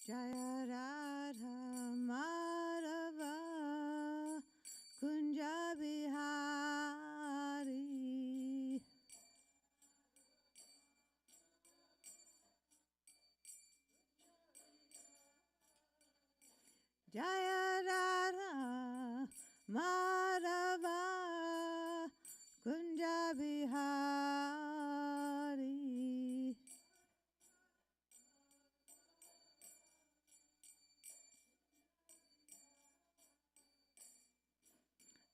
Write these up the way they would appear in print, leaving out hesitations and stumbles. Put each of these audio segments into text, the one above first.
Jaya Radha Madhava Kunja Bihari Jaya Radha Madhava Kunja Bihari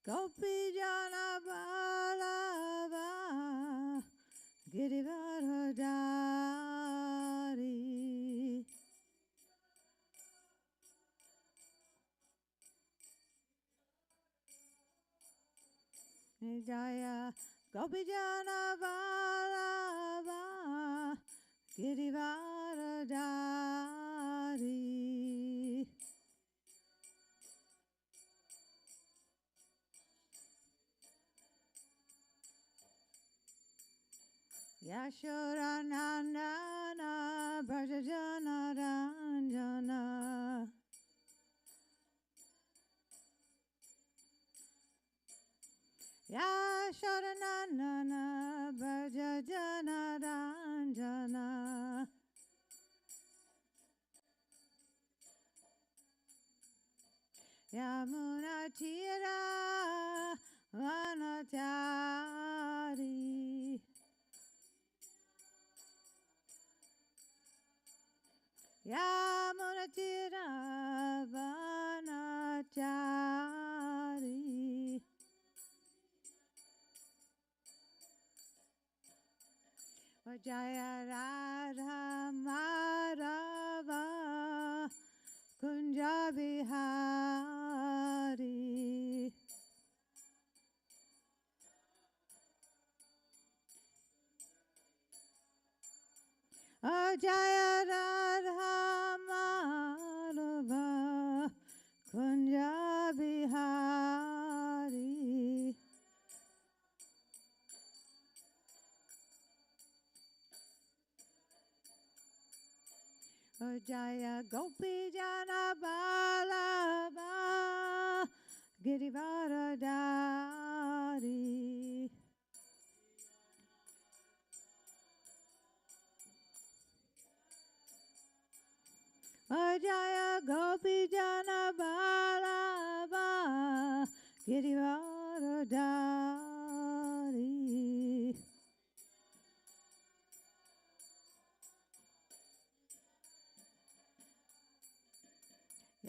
Gopi Jana Balava Girivardhari Jaya Gopi Jana Balava Girivardhari Yashoda Nandana Brajajana Ranjana Yashoda Nandana Brajajana Ranjana Yamuna Tira Vanatari Yamuna Tira Vanatari Jaya Radha Madhava Kunja Bihari Jaya Radha Madhava Kunja Bihari Jaya Gopi Jana Balava Girivardhari Jaya Gopi Jana Balava Girivardhari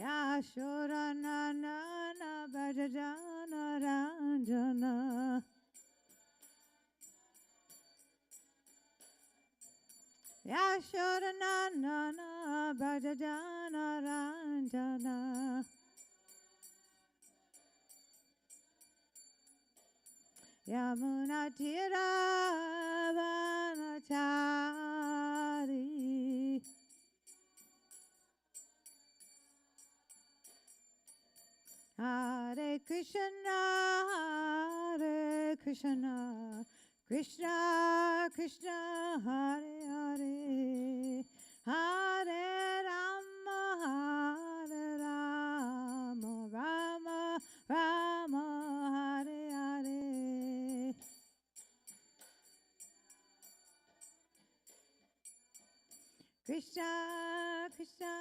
Yashoda Nandana Brajajana Ranjana Yashoda Nandana Brajajana Ranjana Yamuna Tira Vanatari Hare Krishna, Hare Krishna, Krishna Krishna, Hare Hare, Hare Rama, Hare Rama, Rama Rama, Hare Hare. Krishna Krishna.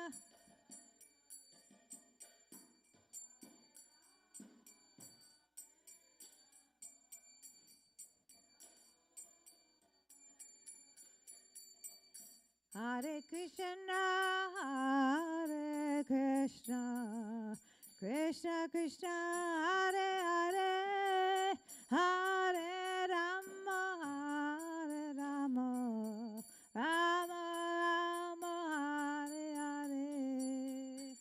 Hare Krishna, Hare Krishna, Krishna Krishna, Hare Hare, Hare Rama, Hare Rama, Rama Rama, Hare Hare.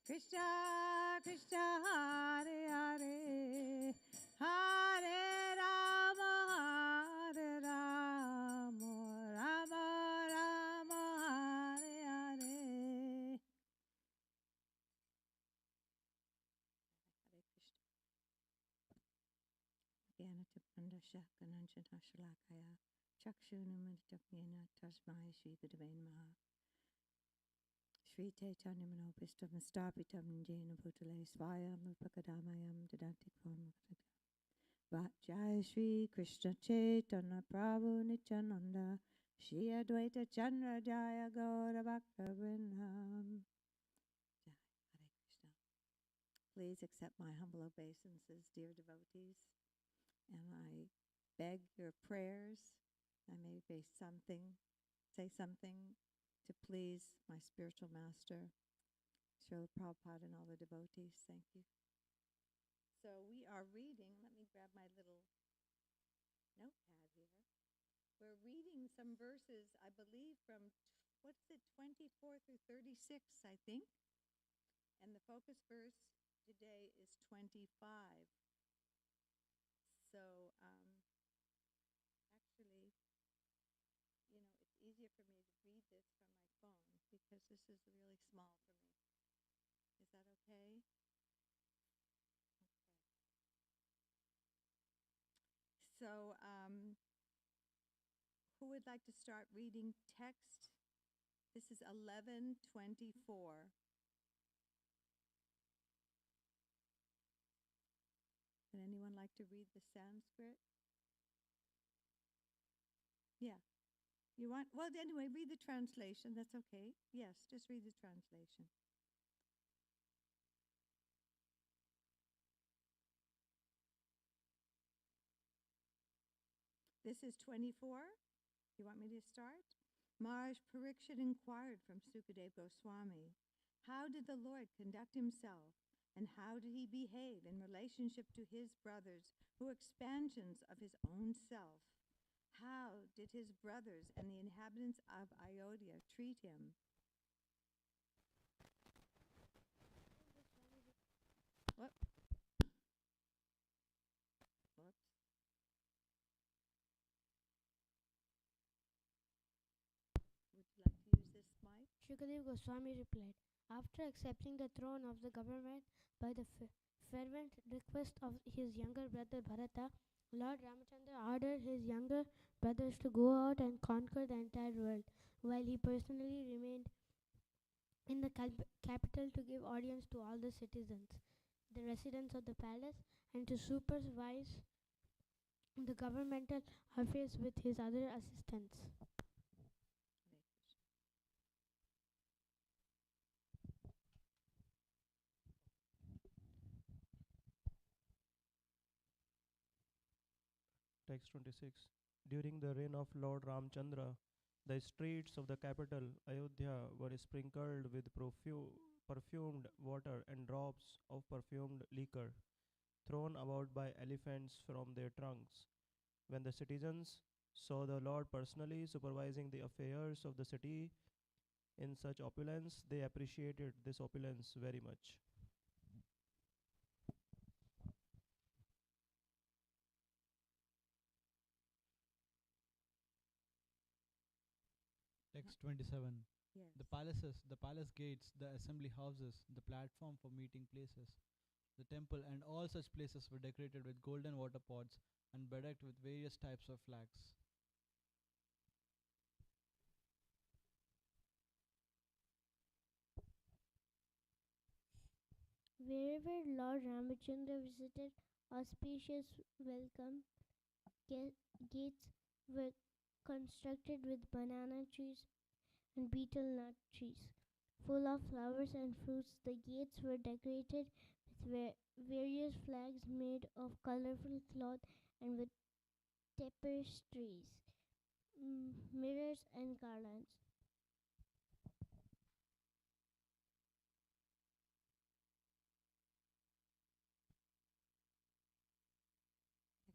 Krishna Krishna, Hare Hare, Hare Rama, Hare Rama, Rama Rama, Hare Hare. Jnanatipanda Shakananjana Shalakaya Chakshunumadityapyena Tasmai Shri Gurave Namaha Shri Chaitanya Manopistam Stapitam Jena Bhutale Svayam Upakadamayam Dadanti Kvam Jai Shri Krishna Chaitanya Prabhu Nityananda Shri Advaita Chandra Jaya Gaura Bhakta Vrindam. Jai Hare Krishna. Please accept my humble obeisances, dear devotees, and I beg your prayers. I may say something to please my spiritual master, Srila Prabhupada, and all the devotees. Thank you. So we are reading, let me grab my little notepad here. We're reading some verses, I believe, from, 24 through 36, I think. And the focus verse today is 25. So, actually, it's easier for me to read this from my phone because this is really small for me. Is that okay? Okay. So, who would like to start reading text? This is 11:24. Would anyone like to read the Sanskrit? Yeah. You want? Well, anyway, read the translation. That's okay. Yes, just read the translation. This is 24. You want me to start? Maharaj Parikshit inquired from Sukadeva Goswami, how did the Lord conduct himself, and how did he behave in relationship to his brothers, who were expansions of his own self? How did his brothers and the inhabitants of Ayodhya treat him? Whoop. Whoops. Would you like to use this mic? Shukadeva Goswami replied, after accepting the throne of the government by the fervent request of his younger brother Bharata, Lord Ramachandra ordered his younger brothers to go out and conquer the entire world, while he personally remained in the capital to give audience to all the citizens, the residents of the palace, and to supervise the governmental affairs with his other assistants. Text 26. During the reign of Lord Ramchandra, the streets of the capital, Ayodhya, were sprinkled with perfumed water and drops of perfumed liquor, thrown about by elephants from their trunks. When the citizens saw the Lord personally supervising the affairs of the city in such opulence, they appreciated this opulence very much. Text 27. Yes. The palaces, the palace gates, the assembly houses, the platform for meeting places, the temple, and all such places were decorated with golden water pots and bedecked with various types of flags. Wherever Lord Ramachandra visited, auspicious welcome gates were constructed with banana trees and betel nut trees. Full of flowers and fruits, the gates were decorated with various flags made of colorful cloth and with tapestries, mirrors, and garlands.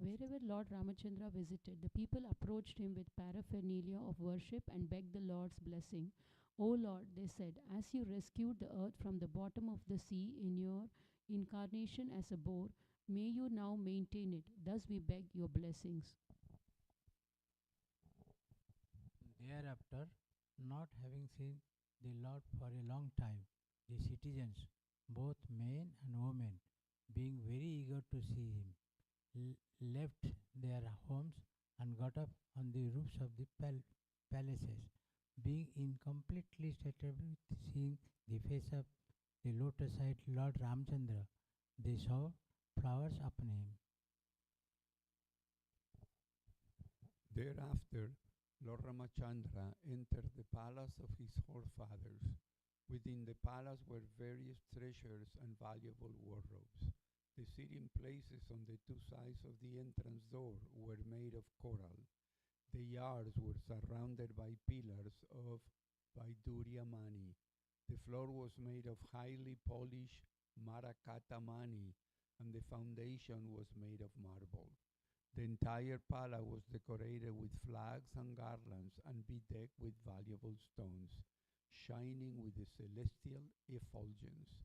Wherever Lord Ramachandra visited, the people approached him with paraphernalia of worship and begged the Lord's blessing. O Lord, they said, as you rescued the earth from the bottom of the sea in your incarnation as a boar, may you now maintain it. Thus we beg your blessings. Thereafter, not having seen the Lord for a long time, the citizens, both men and women, being very eager to see him, left their homes and got up on the roofs of the palaces, being in completely ecstatic with seeing the face of the lotus-eyed Lord Ramchandra. They saw flowers upon him. Thereafter, Lord Ramachandra entered the palace of his forefathers. Within the palace were various treasures and valuable wardrobes. The sitting places on the two sides of the entrance door were made of coral. The yards were surrounded by pillars of Vaidurya-mani. The floor was made of highly polished Marakata-mani, and the foundation was made of marble. The entire palace was decorated with flags and garlands and bedecked with valuable stones, shining with the celestial effulgence.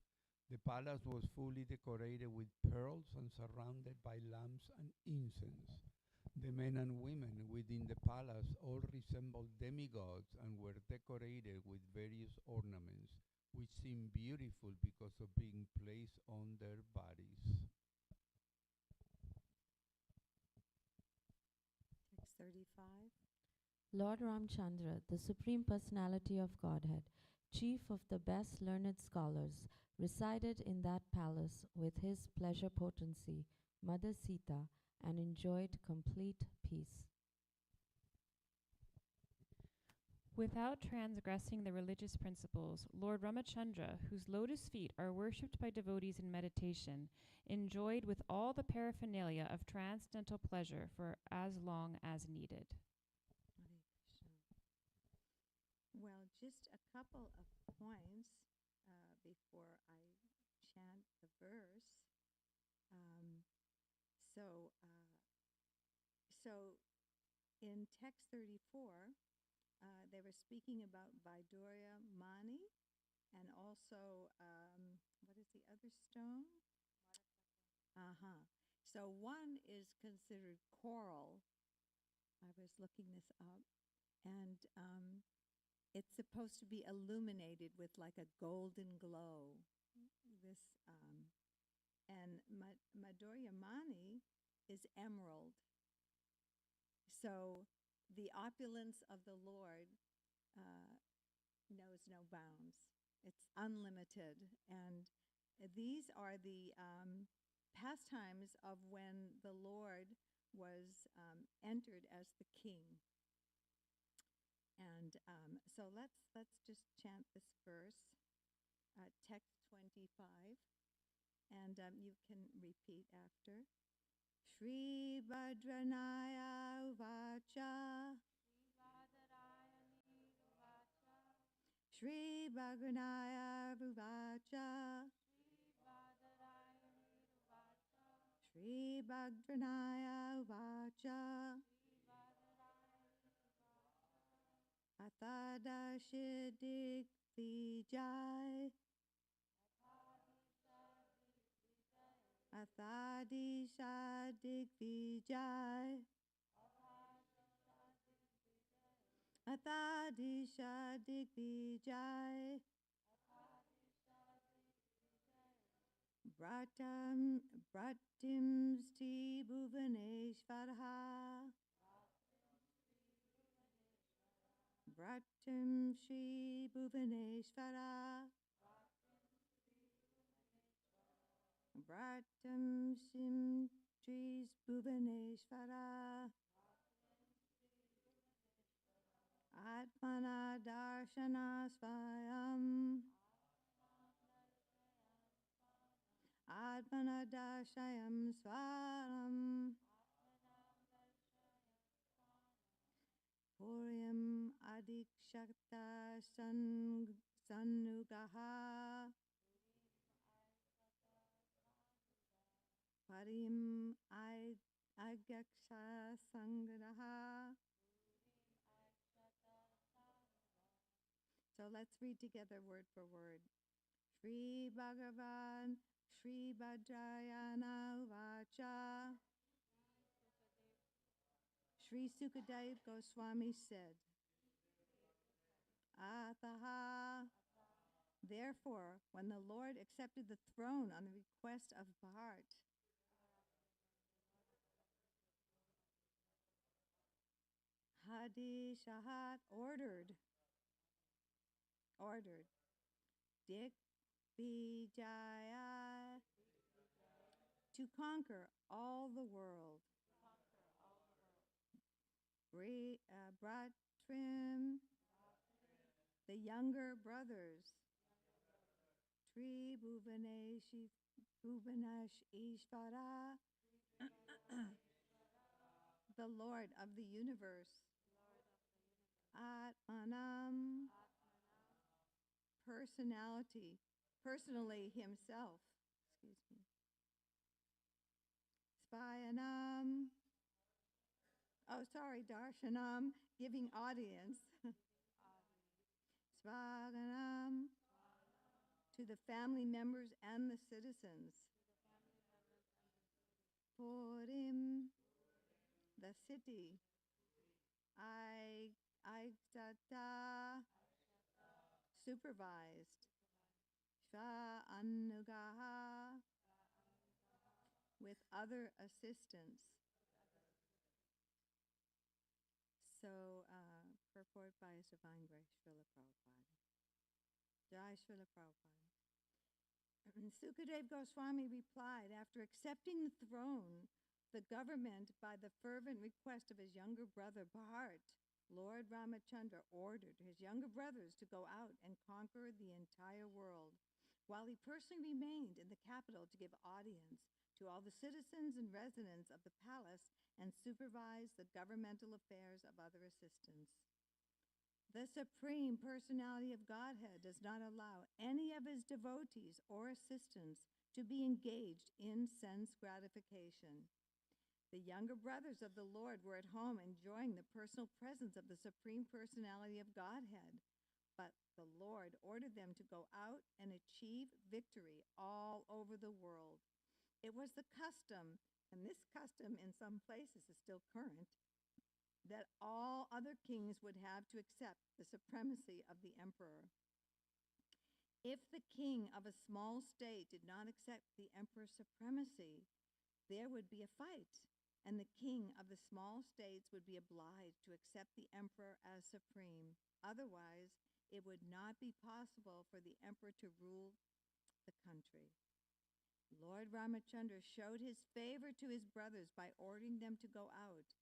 The palace was fully decorated with pearls and surrounded by lamps and incense. The men and women within the palace all resembled demigods and were decorated with various ornaments, which seemed beautiful because of being placed on their bodies. Text 35. Lord Ramchandra, the Supreme Personality of Godhead, chief of the best learned scholars, resided in that palace with his pleasure potency, Mother Sita, and enjoyed complete peace. Without transgressing the religious principles, Lord Ramachandra, whose lotus feet are worshipped by devotees in meditation, enjoyed with all the paraphernalia of transcendental pleasure for as long as needed. Hare Krishna. Well, just a couple of points before I chant the verse. So in text 34, they were speaking about Vaidurya Mani and also, what is the other stone? So one is considered coral. I was looking this up. And it's supposed to be illuminated with like a golden glow. And Madhurya Mani is emerald. So the opulence of the Lord knows no bounds. It's unlimited. And these are the pastimes of when the Lord was entered as the king. And so let's just chant this verse, text 25, and you can repeat after. Shri Bhadranaya Uvacha. Shri Bhadranaya Uvacha. Shri Bhadranaya Uvacha. Atada Shidik Vijay. Athadi Shadik Vijay. Athadi Shadik Vijay. Bratim Sti Bhuvaneshvaraha. Bratim Shri Bhuvaneshvara. Bratim Sim Shri Bhuvaneshvara. Atmana Darshana Svayam. Atmana Darshayam Swaram. Puryam Adikshakta Sanugaha. Parim Agaksha Sangraha. So let's read together word for word. Shri Bhagavan Shri Bhadrayana Vacha. Shri Sukadev Goswami said, Ataha. Therefore, when the Lord accepted the throne on the request of Bharat, Hadi Shahat, ordered. Dik Vijaya, to conquer all the world. Bratrim, the younger brothers. Tri Bhuvanesh Ishvara, the Lord of the universe. Atmanam, personally himself. Excuse me. Spayanam, Darshanam, giving audience. Svaganam, to the family members and the citizens. Purim, the city. Aigata, supervised. Shva Anugaha, with other assistance. So, purport by His Divine Grace, Srila Prabhupada. Jai Srila Prabhupada. Sukadev Goswami replied, after accepting the throne, the government, by the fervent request of his younger brother Bharat, Lord Ramachandra ordered his younger brothers to go out and conquer the entire world, while he personally remained in the capital to give audience to all the citizens and residents of the palace and supervise the governmental affairs of other assistants. The Supreme Personality of Godhead does not allow any of his devotees or assistants to be engaged in sense gratification. The younger brothers of the Lord were at home enjoying the personal presence of the Supreme Personality of Godhead, but the Lord ordered them to go out and achieve victory all over the world. It was the custom, and this custom in some places is still current, that all other kings would have to accept the supremacy of the emperor. If the king of a small state did not accept the emperor's supremacy, there would be a fight, and the king of the small states would be obliged to accept the emperor as supreme. Otherwise, it would not be possible for the emperor to rule the country. Lord Ramachandra showed his favor to his brothers by ordering them to go out,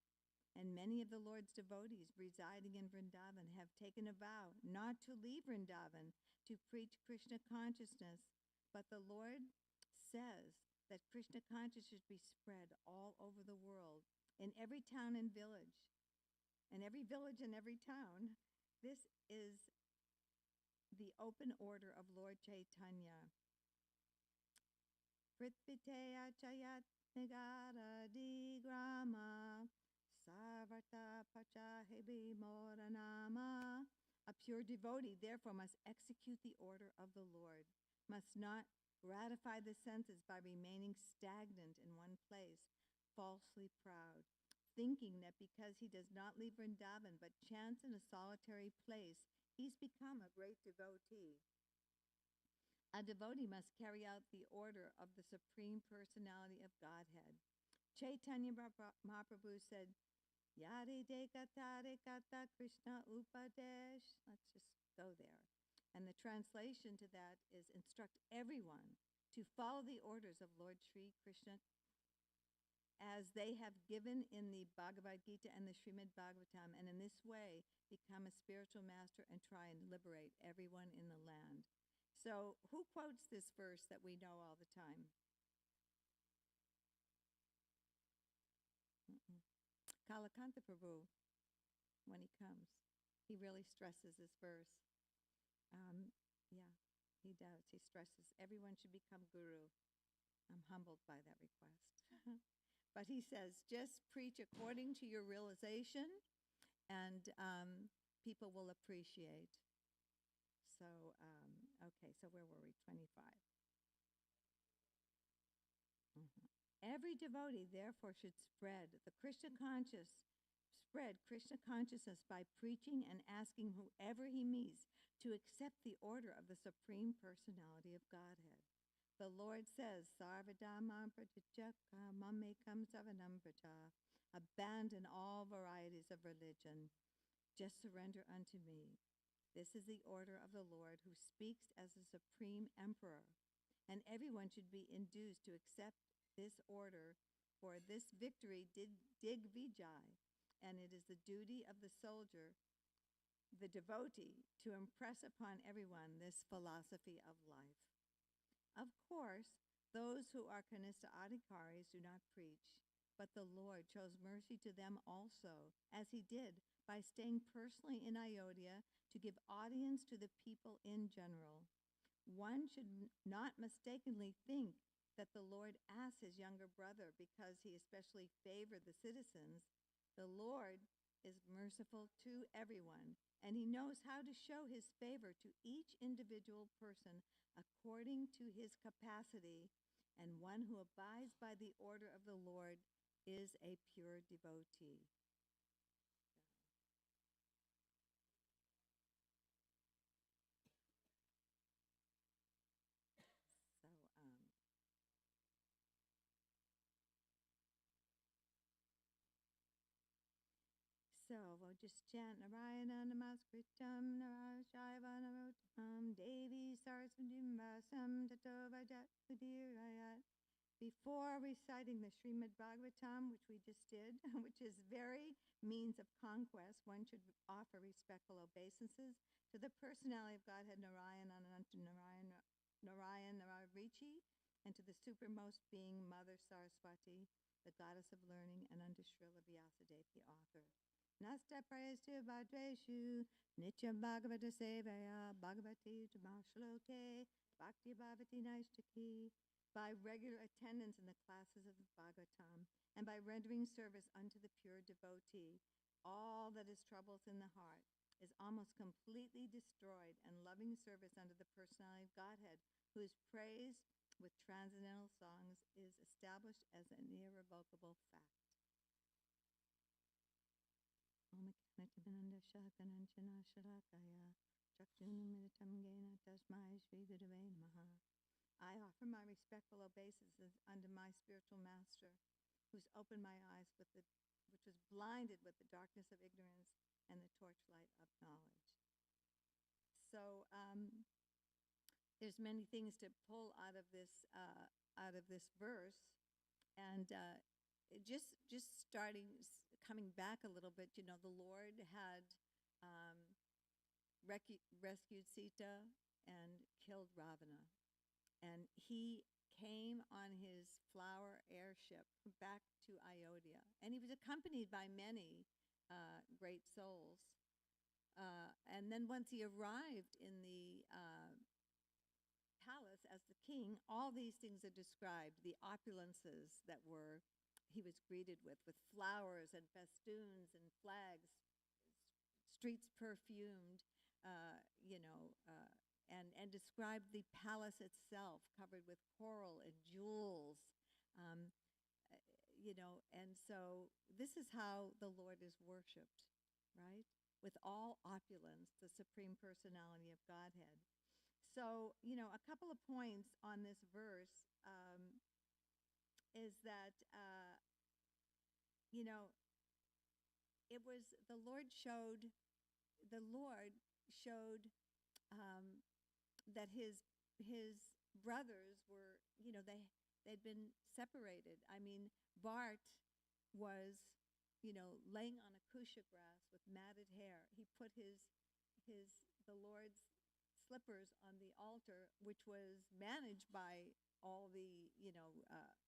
and many of the Lord's devotees residing in Vrindavan have taken a vow not to leave Vrindavan to preach Krishna consciousness, but the Lord says that Krishna consciousness should be spread all over the world, in every town and village, and every village and every town. This is the open order of Lord Chaitanya. Pritpiteya chayat nigara di grama Sarvata Pachahebi Moranama. A pure devotee, therefore, must execute the order of the Lord, must not gratify the senses by remaining stagnant in one place, falsely proud, thinking that because he does not leave Vrindavan but chants in a solitary place, he's become a great devotee. A devotee must carry out the order of the Supreme Personality of Godhead. Chaitanya Mahaprabhu said, Yadi dekata dekata Krishna Upadesh. Let's just go there. And the translation to that is instruct everyone to follow the orders of Lord Sri Krishna as they have given in the Bhagavad Gita and the Srimad Bhagavatam, and in this way become a spiritual master and try and liberate everyone in the land. So who quotes this verse that we know all the time? Kalakanta Prabhu, when he comes, he really stresses this verse. Yeah, he does. He stresses everyone should become guru. I'm humbled by that request. But he says, just preach according to your realization, and people will appreciate. So, okay, so where were we? 25. Every devotee, therefore, should spread Krishna consciousness by preaching and asking whoever he meets to accept the order of the Supreme Personality of Godhead. The Lord says, Sarvadamam prajajaka mamekam savanam praja Abandon all varieties of religion. Just surrender unto me. This is the order of the Lord, who speaks as the supreme emperor. And everyone should be induced to accept this order, for this victory dig vijay, and it is the duty of the soldier, the devotee, to impress upon everyone this philosophy of life. Of course, those who are kanista adhikaris do not preach, but the Lord shows mercy to them also, as he did by staying personally in Ayodhya to give audience to the people in general. One should not mistakenly think that the Lord asked his younger brother because he especially favored the citizens. The Lord is merciful to everyone, and he knows how to show his favor to each individual person according to his capacity, and one who abides by the order of the Lord is a pure devotee. So we'll just chant Narayana Namaskritam Narashaiva Narotam Devi Sarasvatimbasam Tato Vajat Sudirayat. Before reciting the Srimad Bhagavatam, which we just did, which is very means of conquest, one should offer respectful obeisances to the personality of Godhead Narayana Narayan Nararichi, and to the supermost being Mother Saraswati, the goddess of learning, and unto Srila Vyasadeva, the author. Nasta prayestu bhadreshu nityam bhagavata sevaya bhagavati tamashloke bhakti bhavati naishtaki, by regular attendance in the classes of the Bhagavatam, and by rendering service unto the pure devotee, all that is troublesome in the heart is almost completely destroyed, and loving service unto the personality of Godhead, who is praised with transcendental songs, is established as an irrevocable fact. I offer my respectful obeisances unto my spiritual master, who's opened my eyes which was blinded with the darkness of ignorance and the torchlight of knowledge. So there's many things to pull out of this verse, and just coming back a little bit, the Lord had rescued Sita and killed Ravana. And he came on his flower airship back to Ayodhya. And he was accompanied by many great souls. And then once he arrived in the palace as the king, all these things are described, the opulences that he was greeted with flowers and festoons and flags, streets perfumed, and described the palace itself covered with coral and jewels, and so this is how the Lord is worshipped, right? With all opulence, the Supreme Personality of Godhead. So, a couple of points on this verse is that, it was the Lord showed that his brothers were, they'd been separated. I mean, Bart was, laying on a kusha grass with matted hair. He put the Lord's slippers on the altar, which was managed by all the,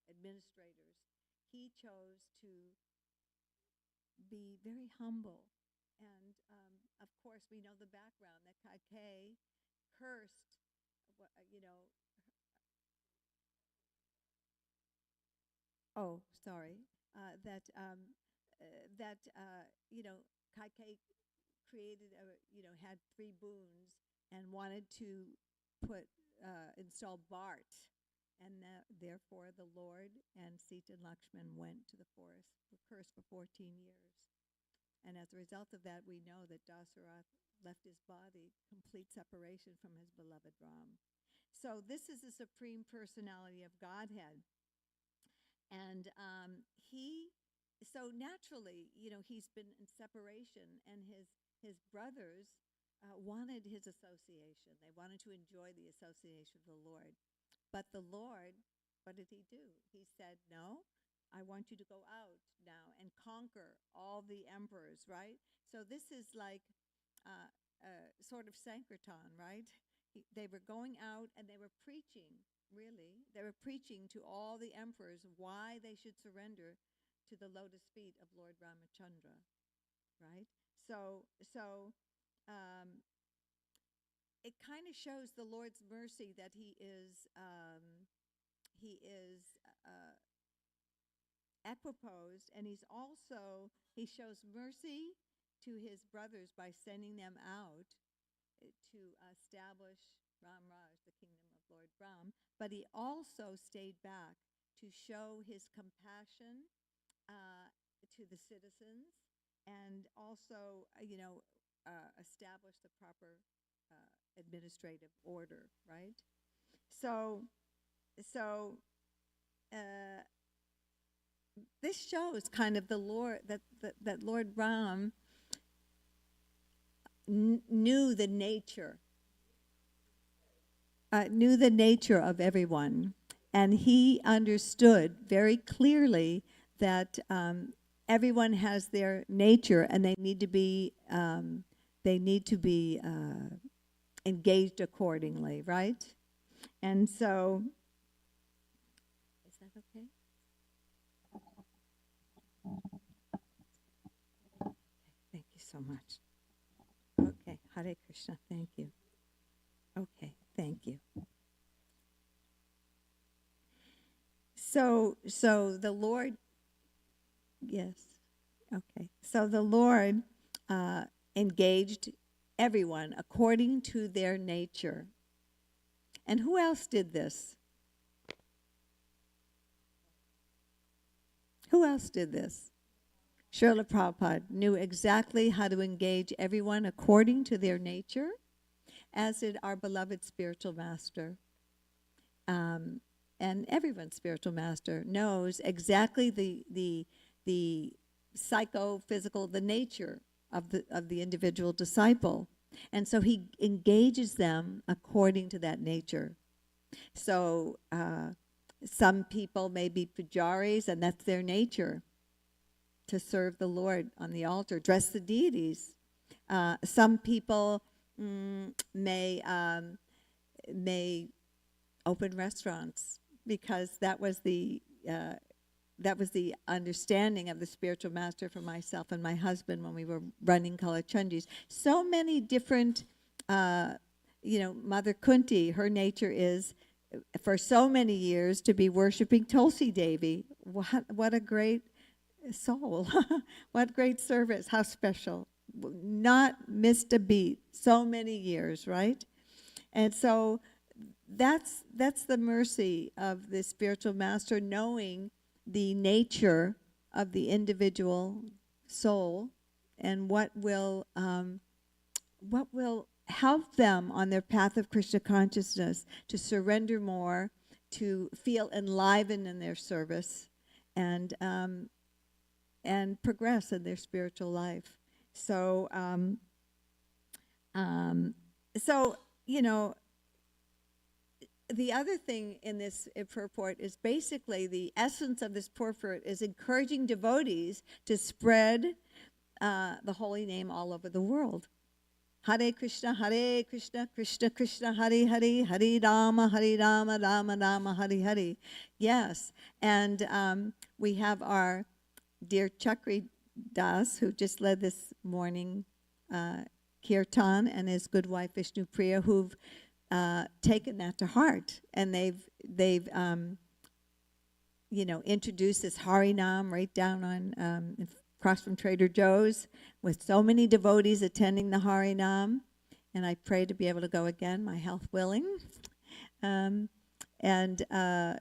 administrators. He chose to be very humble. And, of course, we know the background that Kaikeyi cursed, Kaikeyi created, had 3 boons and wanted to install Bart. And therefore the Lord and Sita and Lakshman went to the forest, were cursed for 14 years. And as a result of that, we know that Dasarath left his body, complete separation from his beloved Ram. So this is the Supreme Personality of Godhead. And he so naturally, he's been in separation, and his brothers wanted his association. They wanted to enjoy the association of the Lord. But the Lord, what did he do? He said, no, I want you to go out now and conquer all the emperors, right? So this is like sort of Sankirtan, right? They were going out and they were preaching, really. They were preaching to all the emperors why they should surrender to the lotus feet of Lord Ramachandra, right? So it kind of shows the Lord's mercy that he is equiposed, and he shows mercy to his brothers by sending them out to establish Ram Raj, the kingdom of Lord Ram. But he also stayed back to show his compassion to the citizens, and also, establish the proper administrative order, right? So this shows kind of the Lord that Lord Ram knew the nature of everyone, and he understood very clearly that everyone has their nature, and they need to be engaged accordingly, right? And so, is that okay? Thank you so much. Okay, Hare Krishna, thank you. Okay, thank you. So the Lord, yes, okay. So the Lord engaged everyone according to their nature. And who else did this? Who else did this? Srila Prabhupada knew exactly how to engage everyone according to their nature, as did our beloved spiritual master. And everyone's spiritual master knows exactly the psychophysical, the nature of the individual disciple. And so he engages them according to that nature. So some people may be pujaris, and that's their nature, to serve the Lord on the altar, dress the deities. Some people may open restaurants, because that was the understanding of the spiritual master for myself and my husband when we were running Kalachandjis. So many different, Mother Kunti, her nature is, for so many years, to be worshiping Tulsi Devi. What a great soul. What great service. How special. Not missed a beat. So many years, right? And so that's the mercy of the spiritual master, knowing the nature of the individual soul and what will help them on their path of Krishna consciousness to surrender more, to feel enlivened in their service, and progress in their spiritual life. So the other thing in this purport is basically the essence of this purport is encouraging devotees to spread the holy name all over the world. Hare Krishna, Krishna Krishna, Hare Hare, Hare Rama, Rama Rama, Hare Hare. Yes, and we have our dear Chakri Das, who just led this morning kirtan, and his good wife Vishnu Priya, who've taken that to heart, and they've introduced this Harinam right down on across from Trader Joe's, with so many devotees attending the Harinam, and I pray to be able to go again, my health willing. And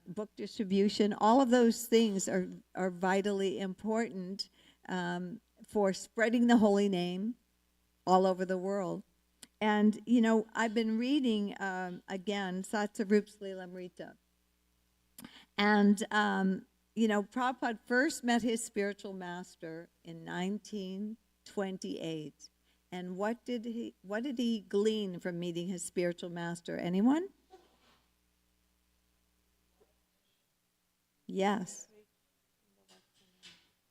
book distribution, all of those things are vitally important for spreading the holy name all over the world. And, I've been reading, again, Satsarup Slilamrita. And Prabhupada first met his spiritual master in 1928. And what did he glean from meeting his spiritual master? Anyone? Yes.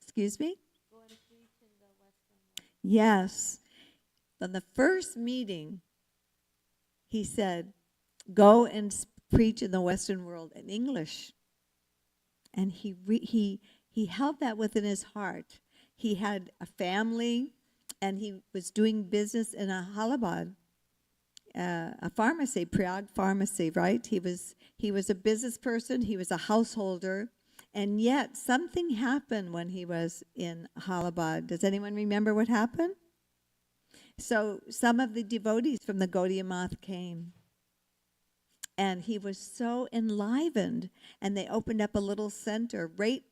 Excuse me? Yes. On the first meeting, he said, go and preach in the Western world in English. And he held that within his heart. He had a family, and he was doing business in a Allahabad, a pharmacy, Prayag pharmacy, right? He was a business person. He was a householder. And yet something happened when he was in Allahabad. Does anyone remember what happened? So some of the devotees from the Gaudiya Math came. And he was so enlivened. And they opened up a little center right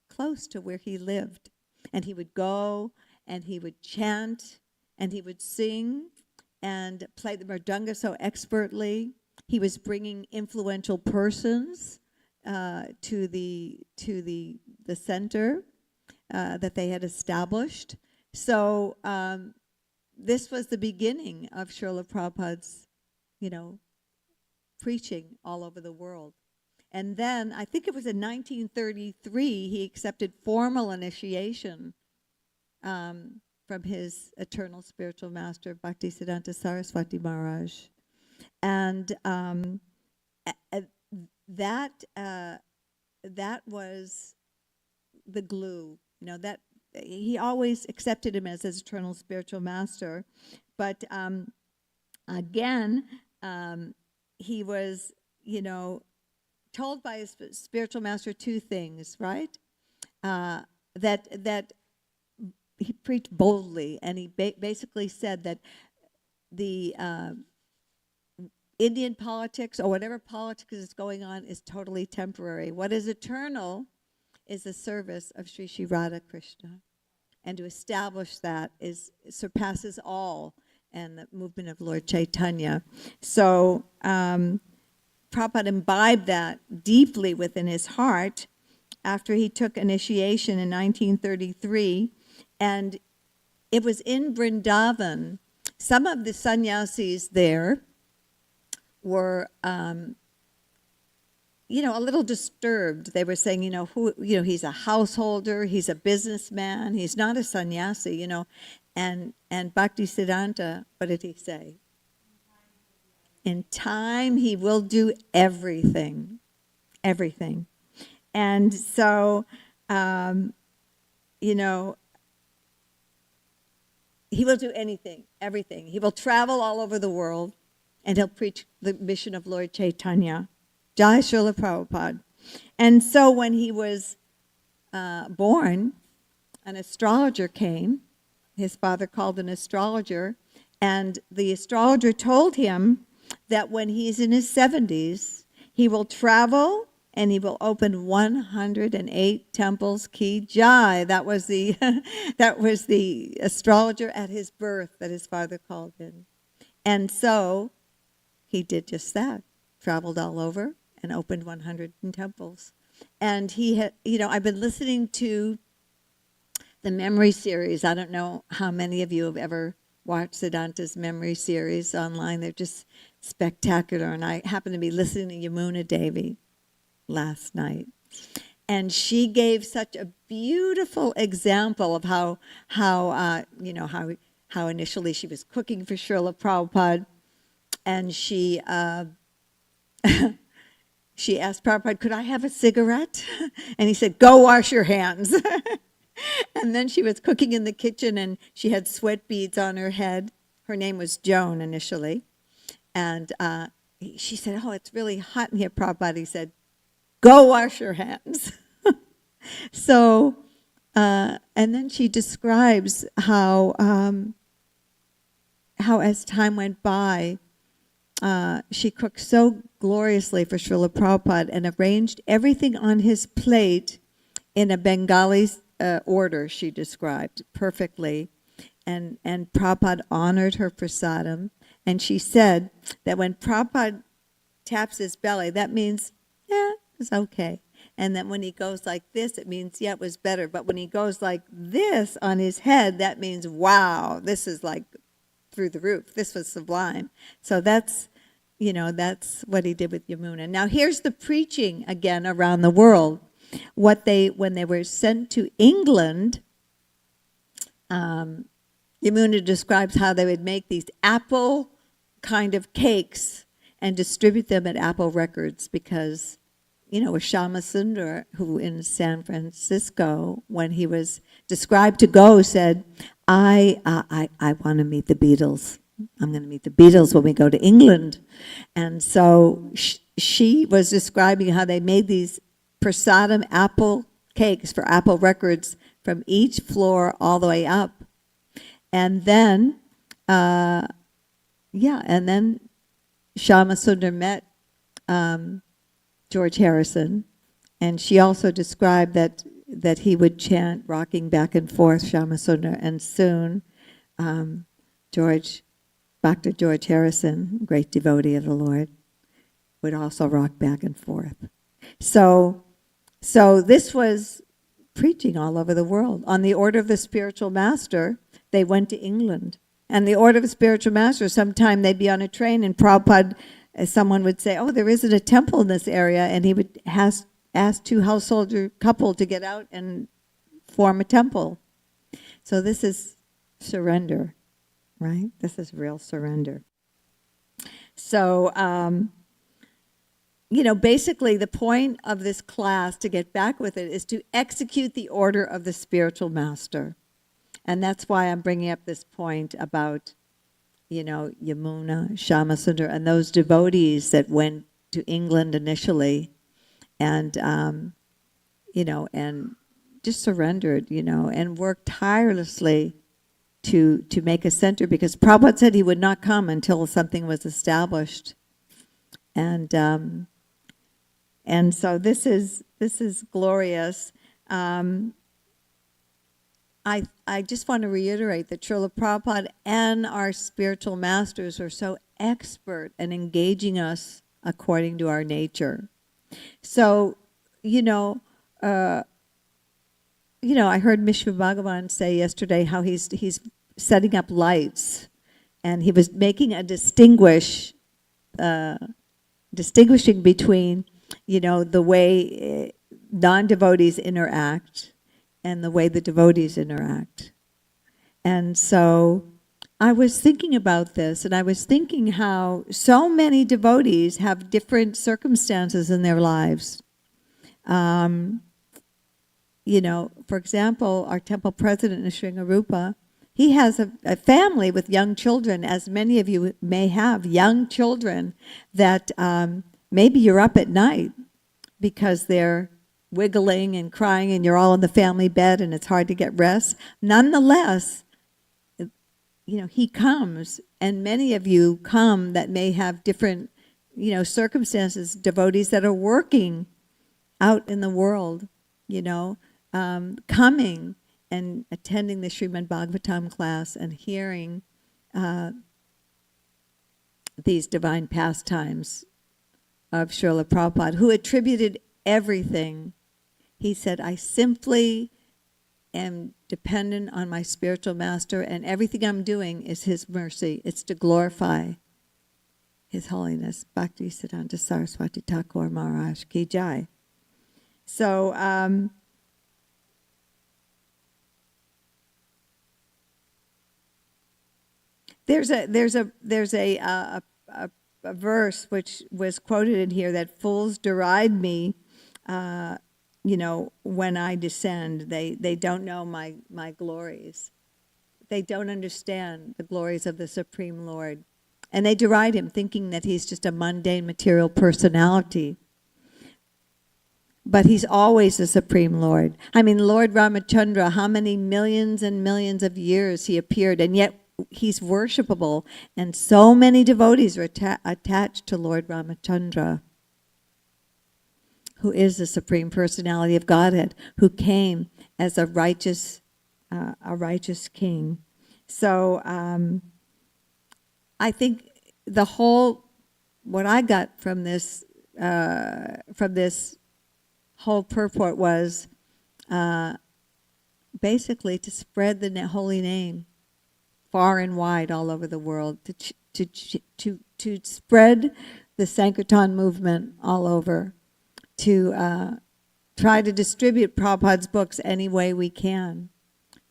close to where he lived. And he would go and he would chant and he would sing and play the mridanga so expertly. He was bringing influential persons to the center that they had established. So this was the beginning of Srila Prabhupada's, preaching all over the world. And then, I think it was in 1933, he accepted formal initiation from his eternal spiritual master, Bhaktisiddhanta Saraswati Maharaj. And that was the glue, that he always accepted him as his eternal spiritual master. But again, he was, told by his spiritual master two things, right? That he preached boldly, and he basically said that the Indian politics or whatever politics is going on is totally temporary. What is eternal is the service of Sri Sri Radha Krishna. And to establish that surpasses all and the movement of Lord Chaitanya. So Prabhupada imbibed that deeply within his heart after he took initiation in 1933. And it was in Vrindavan. Some of the sannyasis there were, a little disturbed. They were saying, he's a householder, he's a businessman, he's not a sannyasi, And Bhaktisiddhanta, what did he say? In time, he will do everything. Everything. And so, he will do anything, everything. He will travel all over the world, and he'll preach the mission of Lord Chaitanya. Jai Srila Prabhupada. And so when he was born, an astrologer came. His father called an astrologer, and the astrologer told him that when he's in his 70s, he will travel and he will open 108 temples. Ki Jai. That was the astrologer at his birth that his father called in. And so he did just that. Traveled all over and opened 100 temples. And he had, I've been listening to the memory series. I don't know how many of you have ever watched Siddhanta's memory series online. They're just spectacular. And I happened to be listening to Yamuna Devi last night. And she gave such a beautiful example of how initially she was cooking for Srila Prabhupada. And she she asked Prabhupada, could I have a cigarette? And he said, go wash your hands. And then she was cooking in the kitchen, and she had sweat beads on her head. Her name was Joan initially. And she said, oh, it's really hot in here, Prabhupada. He said, go wash your hands. So, and then she describes how as time went by, she cooked so gloriously for Srila Prabhupada and arranged everything on his plate in a Bengali order, she described perfectly. And Prabhupada honored her prasadam. And she said that when Prabhupada taps his belly, that means, yeah, it's okay. And then when he goes like this, it means, yeah, it was better. But when he goes like this on his head, that means, wow, this is like through the roof. This was sublime. So that's, that's what he did with Yamuna. Now here's the preaching again around the world. When they were sent to England, Yamuna describes how they would make these apple kind of cakes and distribute them at Apple Records because, with Shama Sundar, who in San Francisco, when he was described to go, said, I want to meet the Beatles. I'm going to meet the Beatles when we go to England. And so she was describing how they made these prasadam apple cakes for Apple Records from each floor all the way up. And then, and then Shama Sundar met George Harrison, and she also described that he would chant, rocking back and forth, Shama Sundar, and soon Dr. George Harrison, great devotee of the Lord, would also rock back and forth. So this was preaching all over the world. On the order of the spiritual master, they went to England. And the order of the spiritual master, sometime they'd be on a train, and Prabhupada, someone would say, oh, there isn't a temple in this area, and he would ask two householder couple to get out and form a temple. So this is surrender, right? This is real surrender. So, basically the point of this class, to get back with it, is to execute the order of the spiritual master. And that's why I'm bringing up this point about, Yamuna, Shama Sundar, and those devotees that went to England initially and, and just surrendered, and worked tirelessly to make a center, because Prabhupada said he would not come until something was established. And so this is glorious. I just want to reiterate that Srila Prabhupada and our spiritual masters are so expert in engaging us according to our nature. So, I heard Mishra Bhagavan say yesterday how he's setting up lights, and he was making a distinguishing between, the way non-devotees interact and the way the devotees interact. And so I was thinking about this, and I was thinking how so many devotees have different circumstances in their lives. For example, our temple president, Nrsingarupa, he has a family with young children, as many of you may have, young children that maybe you're up at night because they're wiggling and crying and you're all in the family bed and it's hard to get rest. Nonetheless, he comes, and many of you come that may have different, circumstances, devotees that are working out in the world, coming and attending the Srimad Bhagavatam class and hearing these divine pastimes of Srila Prabhupada, who attributed everything. He said, I simply am dependent on my spiritual master, and everything I'm doing is his mercy. It's to glorify His Holiness Bhaktisiddhanta Saraswati Thakur Maharaj Ki Jai. So, there's a verse which was quoted in here, that fools deride me, when I descend. They don't know my glories. They don't understand the glories of the Supreme Lord. And they deride him, thinking that he's just a mundane material personality. But he's always the Supreme Lord. I mean, Lord Ramachandra, how many millions and millions of years he appeared, and yet he's worshipable. And so many devotees are attached to Lord Ramachandra, who is the Supreme Personality of Godhead, who came as a righteous king. So I think what I got from this whole purport was basically to spread the holy name far and wide all over the world, to spread the Sankirtan movement all over, to try to distribute Prabhupada's books any way we can.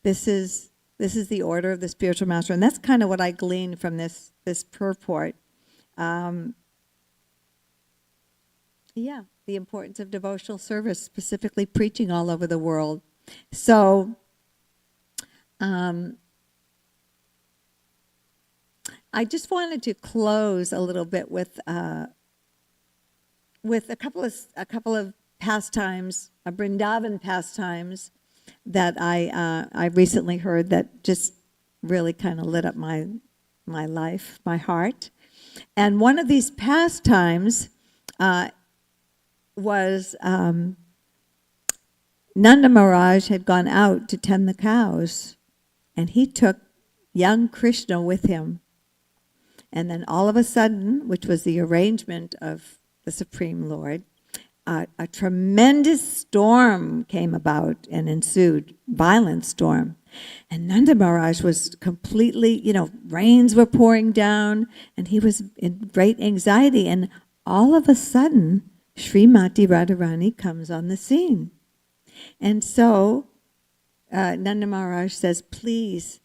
This is the order of the spiritual master, and that's kind of what I gleaned from this purport. Yeah, the importance of devotional service, specifically preaching all over the world. So, I just wanted to close a little bit with a couple of pastimes, Vrindavan pastimes that I recently heard that just really kind of lit up my life, my heart. And one of these pastimes was Nanda Maharaj had gone out to tend the cows, and he took young Krishna with him. And then all of a sudden, which was the arrangement of the Supreme Lord, a tremendous storm came about and ensued, violent storm. And Nanda Maharaj was completely, rains were pouring down, and he was in great anxiety. And all of a sudden, Srimati Radharani comes on the scene. And so Nanda Maharaj says, please,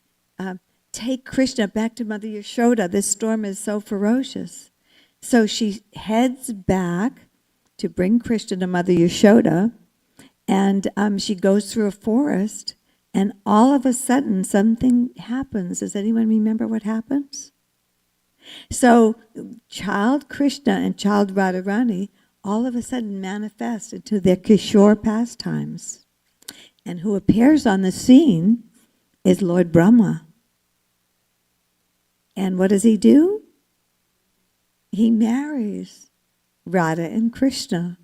take Krishna back to Mother Yashoda. This storm is so ferocious. So she heads back to bring Krishna to Mother Yashoda, and she goes through a forest, and all of a sudden something happens. Does anyone remember what happens? So child Krishna and child Radharani all of a sudden manifest into their Kishore pastimes. And who appears on the scene is Lord Brahma. And what does he do? He marries Radha and Krishna.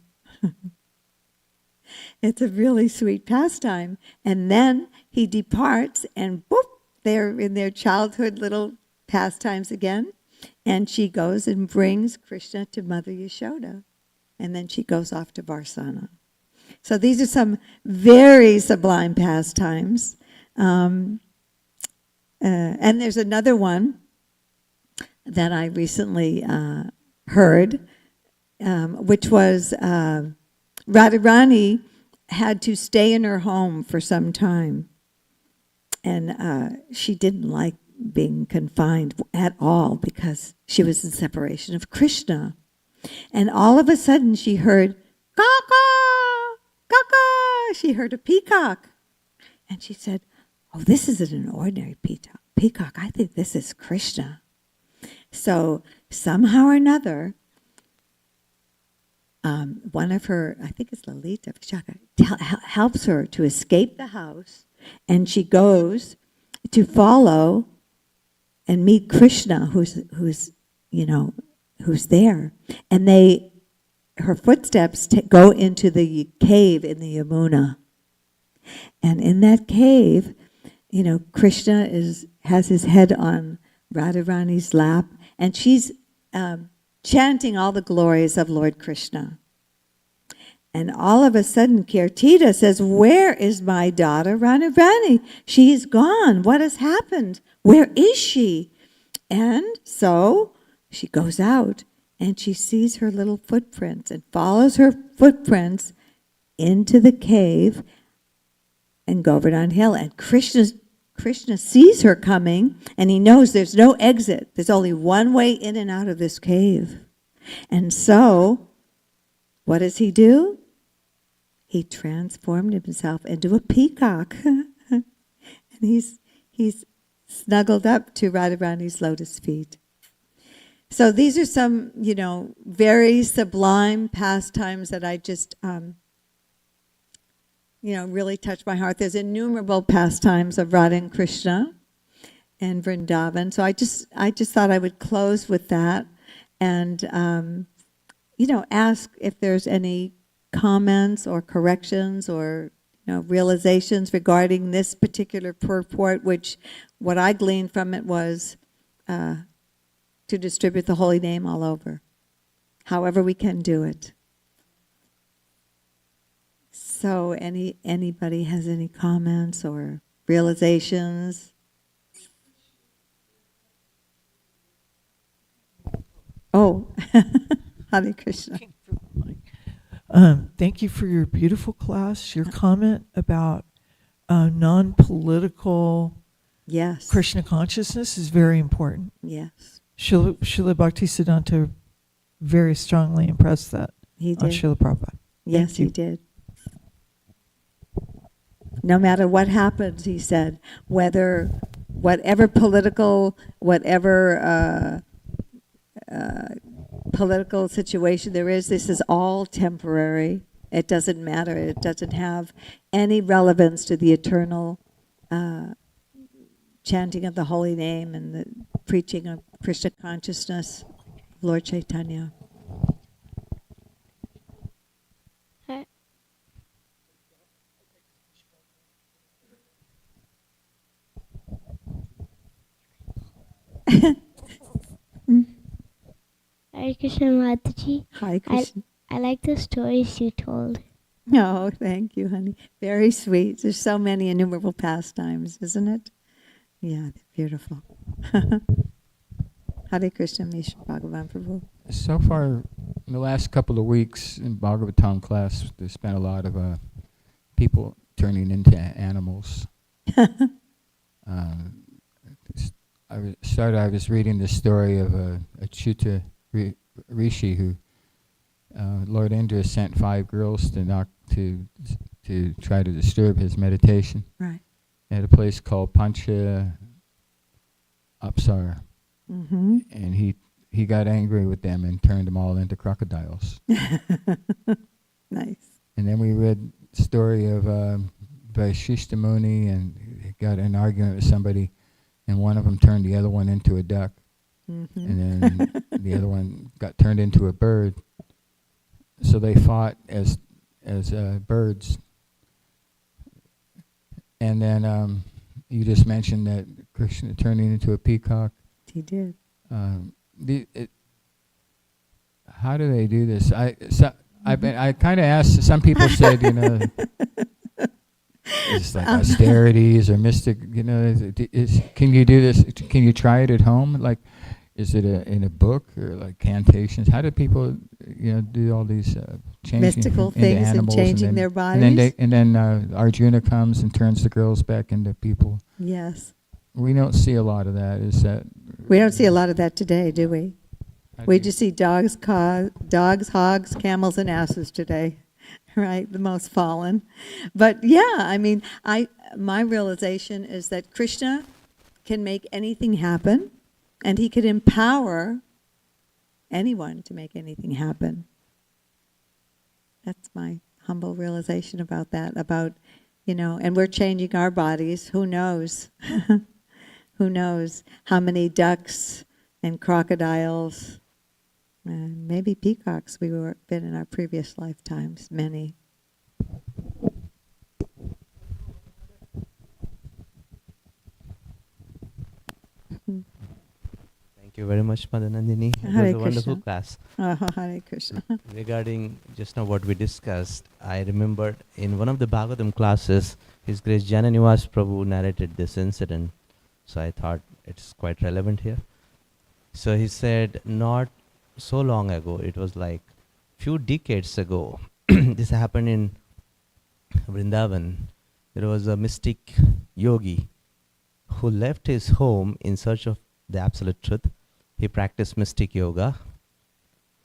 It's a really sweet pastime. And then he departs, and boop, they're in their childhood little pastimes again. And she goes and brings Krishna to Mother Yashoda. And then she goes off to Varsana. So these are some very sublime pastimes. And there's another one that I recently heard, which was Radharani had to stay in her home for some time. And she didn't like being confined at all because she was in separation of Krishna. And all of a sudden she heard, "Caw-caw! Caw-caw!" She heard a peacock. And she said, "Oh, this isn't an ordinary peacock. I think this is Krishna." So somehow or another, one of her, I think it's Lalita Vishaka, helps her to escape the house, and she goes to follow and meet Krishna, who's there. And her footsteps go into the cave in the Yamuna. And in that cave, Krishna has his head on Radharani's lap, and she's chanting all the glories of Lord Krishna. And all of a sudden, Kirtida says, "Where is my daughter Radharani? She's gone. What has happened? Where is she?" And so she goes out, and she sees her little footprints and follows her footprints into the cave and Govardhan Hill. And Krishna sees her coming, and he knows there's no exit. There's only one way in and out of this cave. And so, what does he do? He transformed himself into a peacock. And he's snuggled up to Radharani's lotus feet. So these are some, very sublime pastimes that I just, really touched my heart. There's innumerable pastimes of Radha and Krishna and Vrindavan. So I just thought I would close with that and, ask if there's any comments or corrections or, realizations regarding this particular purport, which what I gleaned from it was to distribute the holy name all over, however we can do it. So anybody has any comments or realizations? Oh, Hare Krishna. Thank you for your beautiful class. Your comment about non-political Yes. Krishna consciousness is very important. Yes. Srila Bhaktisiddhanta very strongly impressed that He on did. Srila Prabhupada. Yes, he did. No matter what happens, he said, whatever political situation there is, this is all temporary. It doesn't matter. It doesn't have any relevance to the eternal chanting of the holy name and the preaching of Krishna consciousness, Lord Chaitanya. Hare Krishna Mataji. Hi, Krishna. I like the stories you told. Oh, thank you, honey. Very sweet. There's so many innumerable pastimes, isn't it? Yeah, beautiful. Hare Krishna, Misha Bhagavan Prabhu. So far, in the last couple of weeks in Bhagavatam class, there's been a lot of people turning into animals. I was reading the story of a Achyuta Rishi who Lord Indra sent 5 girls to try to disturb his meditation. Right. At a place called Pancha Apsara. Mm-hmm. And he got angry with them and turned them all into crocodiles. Nice. And then we read the story of Vaishishta Muni, and he got in an argument with somebody, and one of them turned the other one into a duck. Mm-hmm. And then the other one got turned into a bird. So they fought as birds. And then you just mentioned that Krishna turning into a peacock. He did. How do they do this? I kind of asked. Some people said, it's like austerities or mystic. Can you do this? Can you try it at home? Like, is it in a book or like cantations? How do people, do all these changing mystical into things and animals changing and their bodies? And then Arjuna comes and turns the girls back into people. Yes. We don't see a lot of that. Is that? We don't see a lot of that today, do we? We just see dogs, hogs, camels, and asses today, right? The most fallen. But yeah, I mean, my realization is that Krishna can make anything happen, and he could empower anyone to make anything happen. That's my humble realization about that, and we're changing our bodies. Who knows? Who knows how many ducks and crocodiles, maybe peacocks we were been in our previous lifetimes, many. Thank you very much, Mother Nandini. It Hare was a wonderful Krishna. class. Hare Krishna. Regarding just now what we discussed, I remembered in one of the Bhagavatam classes, His Grace Jananivas Prabhu narrated this incident. So I thought it's quite relevant here. So he said, not so long ago, it was like few decades ago, this happened in Vrindavan. There was a mystic yogi who left his home in search of the absolute truth. He practiced mystic yoga,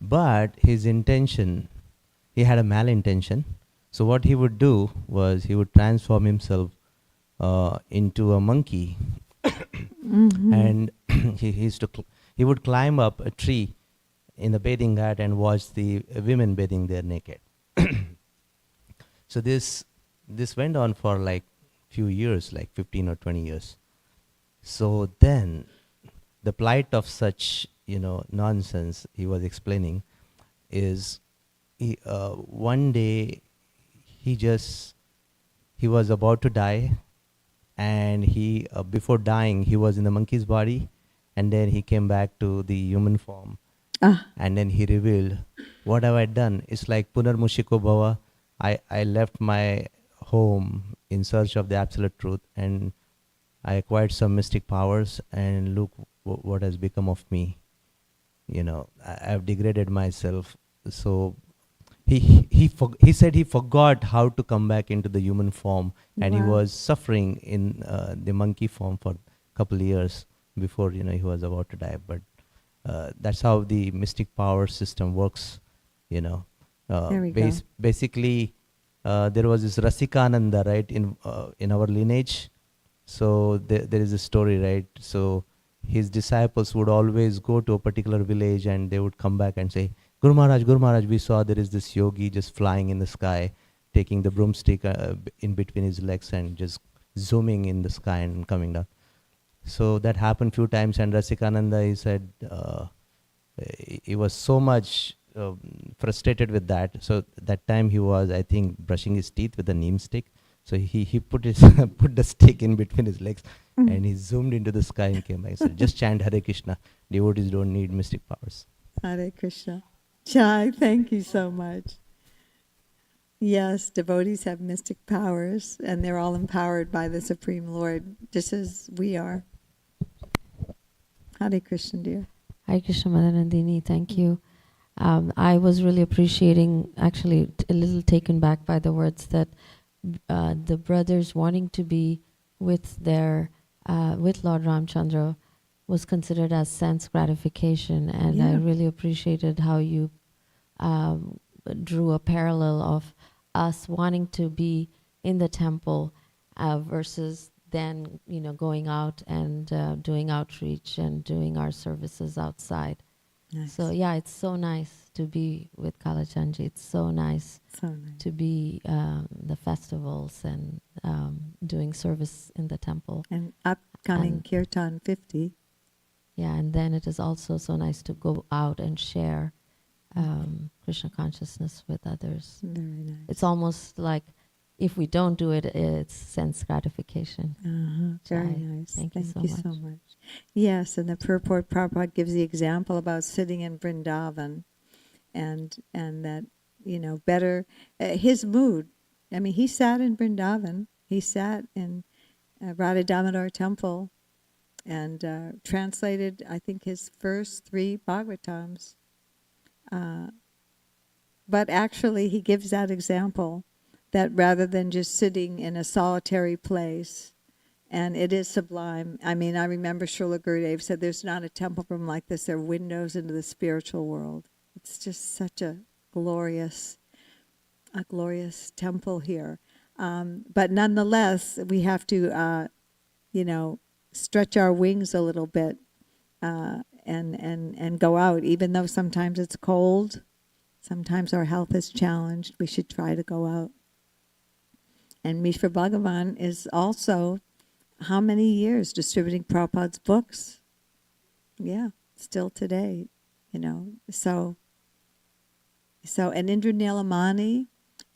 but his intention, he had a malintention. So what he would do was he would transform himself into a monkey. Mm-hmm. And he would climb up a tree in the bathing ghat and watch the women bathing there naked. So this went on for like few years, like 15 or 20 years. So then the plight of such nonsense he was explaining is one day he was about to die, and he before dying he was in the monkey's body, and then he came back to the human form, and then he revealed, what have I done? It's like Punarmushiko Bhava, I left my home in search of the absolute truth, and I acquired some mystic powers, and look what has become of me. I've degraded myself. So he said he forgot how to come back into the human form, and he Wow. was suffering in the monkey form for a couple of years before he was about to die. But that's how the mystic power system works. There we go. Basically, there was this Rasikananda, right, in our lineage. So there is a story, right? So his disciples would always go to a particular village, and they would come back and say, Guru Maharaj, we saw there is this yogi just flying in the sky, taking the broomstick in between his legs and just zooming in the sky and coming down. So that happened few times, and Rasikananda, he said, he was so much frustrated with that. So that time he was, I think, brushing his teeth with a neem stick. So he put his put the stick in between his legs, and he zoomed into the sky and came back. So just chant Hare Krishna. Devotees don't need mystic powers. Hare Krishna. Jai, thank you so much. Yes, devotees have mystic powers, and they're all empowered by the Supreme Lord, just as we are. Hare Krishna, dear. Hare Krishna, Mother Nandini, thank you. I was really appreciating, actually a little taken back by the words that the brothers wanting to be with their with Lord Ramchandra was considered as sense gratification, and I really appreciated how you drew a parallel of us wanting to be in the temple versus then going out and doing outreach and doing our services outside. Nice. So yeah, it's so nice to be with Kalachandji. It's so nice to be the festivals and doing service in the temple. And upcoming And Kirtan 50. yeah, and then it is also so nice to go out and share Krishna consciousness with others. Very nice. It's almost like if we don't do it, it's sense gratification. Very Jai. nice. Thank you so much. Yes, and the purport Prabhupada gives the example about sitting in Vrindavan, and that better his mood. I mean, he sat in Vrindavan. He sat in Radha Damodar temple, and translated, I think, his first 3 Bhagavatams. But actually, he gives that example that rather than just sitting in a solitary place, and it is sublime. I mean, I remember Srila Gurudev said, there's not a temple room like this. There are windows into the spiritual world. It's just such a glorious temple here. But nonetheless, we have to, stretch our wings a little bit and go out. Even though sometimes it's cold, sometimes our health is challenged, we should try to go out. And Mishra Bhagavan is also, how many years distributing Prabhupada's books? Yeah, still today, So and Indra Nilamani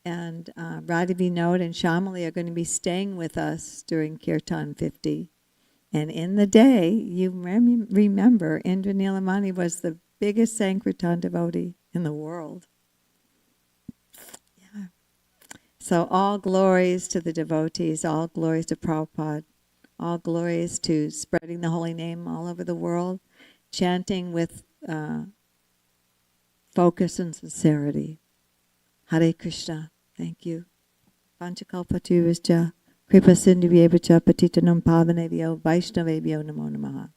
and Radha Vinod and Shamali are going to be staying with us during Kirtan 50. And in the day, you remember, Indra Nilamani was the biggest Sankirtan devotee in the world. Yeah. So all glories to the devotees, all glories to Prabhupada, all glories to spreading the holy name all over the world, chanting with focus and sincerity. Hare Krishna. Thank you. Panchakalpataruscha, Kripa Sindhuvyevacha, Patitanam Pavanevyo, Vaishnavebhyo Namo Namaha.